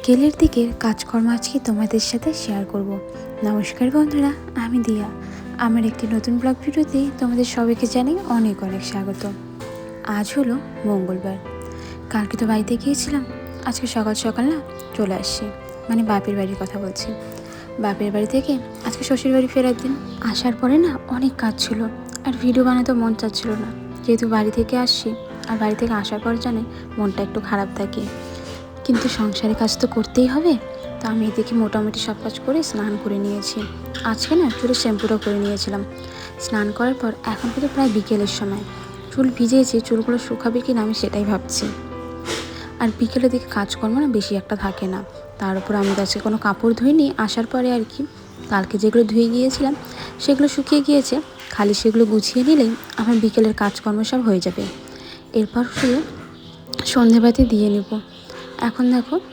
বিকেলের দিকের কাজকর্ম আজকে তোমাদের সাথে শেয়ার করব। নমস্কার বন্ধুরা, আমি দিয়া। আমার একটি নতুন ব্লগ ভিডিওতে তোমাদের সবাইকে জানাই অনেক অনেক স্বাগত। আজ হলো মঙ্গলবার। কালকে তো বাড়িতে গিয়েছিলাম, আজকে সকাল সকাল না চলে আসছি, মানে বাপের বাড়ির কথা বলছি। বাপের বাড়ি থেকে আজকে শ্বশুর বাড়ি ফেরার দিন। আসার পরে না অনেক কাজ ছিল, আর ভিডিও বানাতে মন চাচ্ছিল না, যেহেতু বাড়ি থেকে আসছি। আর বাড়ি থেকে আসার পর জানে মনটা একটু খারাপ থাকে, কিন্তু সংসারের কাজ তো করতেই হবে। তো আমি এদিকে মোটামুটি সব কাজ করে স্নান করে নিয়েছি। আজকে না চুলে শ্যাম্পুটা করে নিয়েছিলাম। স্নান করার পর এখন কিন্তু প্রায় বিকেলের সময়। চুল ভিজেছি, চুলগুলো শুকাবে কি না আমি সেটাই ভাবছি। আর বিকেলের দিকে কাজকর্ম না বেশি একটা থাকে না। তার উপর আমি আজকে কোনো কাপড় ধুইনি, আসার পরে আর কি কালকে যেগুলো ধুয়ে গিয়েছিলাম সেগুলো শুকিয়ে গিয়েছে। খালি সেগুলো গুছিয়ে নিলেই আমার বিকেলের কাজকর্ম সব হয়ে যাবে। এরপর শুধু সন্ধেবাতি দিয়ে নেব। এখন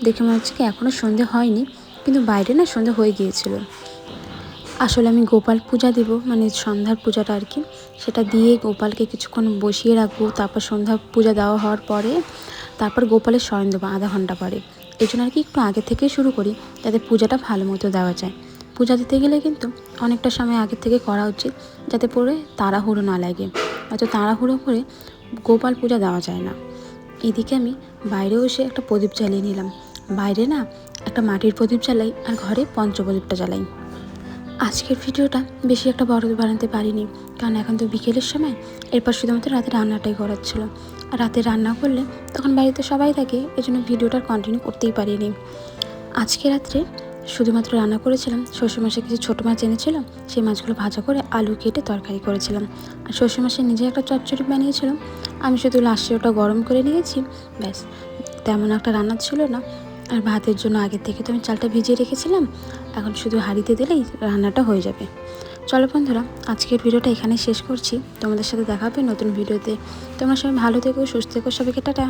দেখে মনে হচ্ছে কি এখনও সন্ধে হয়নি, কিন্তু বাইরে না সন্ধে হয়ে গিয়েছিল। আসলে আমি গোপাল পূজা দেব, মানে সন্ধ্যার পূজাটা আর কি, সেটা দিয়ে গোপালকে কিছুক্ষণ বসিয়ে রাখবো। তারপর সন্ধ্যা পূজা দেওয়া হওয়ার পরে তারপর গোপালের শয়ন দেবো আধা ঘন্টা পরে। এই জন্য আর কি একটু আগে থেকেই শুরু করি, যাতে পূজাটা ভালো মতো দেওয়া যায়। পূজা দিতে গেলে কিন্তু অনেকটা সময় আগে থেকে করা উচিত, যাতে পরে তাড়াহুড়ো না লাগে। হয়তো তাড়াহুড়ো করে গোপাল পূজা দেওয়া যায় না। এদিকে আমি বাইরেও এসে একটা প্রদীপ জ্বালিয়ে নিলাম। বাইরে না একটা মাটির প্রদীপ জ্বালাই, আর ঘরে পঞ্চপ্রদীপটা জ্বালাই। আজকের ভিডিওটা বেশি একটা বড় বানাতে পারিনি, কারণ এখন তো বিকেলের সময়। এরপর শুধুমাত্র রাতে রান্নাটাই করার ছিল। আর রাতে রান্না করলে তখন বাড়িতে সবাই থাকে, এজন্য ভিডিওটা কন্টিনিউ করতেই পারিনি। আজকে রাত্রে শুধুমাত্র রান্না করেছিলাম, শ্বশুরমশাই কিছু ছোটো মাছ এনেছিল, সেই মাছগুলো ভাজা করে আলু কেটে তরকারি করেছিলাম। আর শ্বশুরমশাই নিজে একটা চচ্চড়ি বানিয়েছিলাম, আমি শুধু লাস্টে ওটা গরম করে নিয়েছি, ব্যাস। তেমন একটা রান্না ছিল না। আর ভাতের জন্য আগের থেকে তো আমি চালটা ভিজিয়ে রেখেছিলাম, এখন শুধু হাঁড়িতে দিলেই রান্নাটা হয়ে যাবে। চলো বন্ধুরা, আজকের ভিডিওটা এখানেই শেষ করছি। তোমাদের সাথে দেখা হবে নতুন ভিডিওতে। তোমরা সবাই ভালো থেকো, সুস্থ থেকো, সবাইকে টাটা।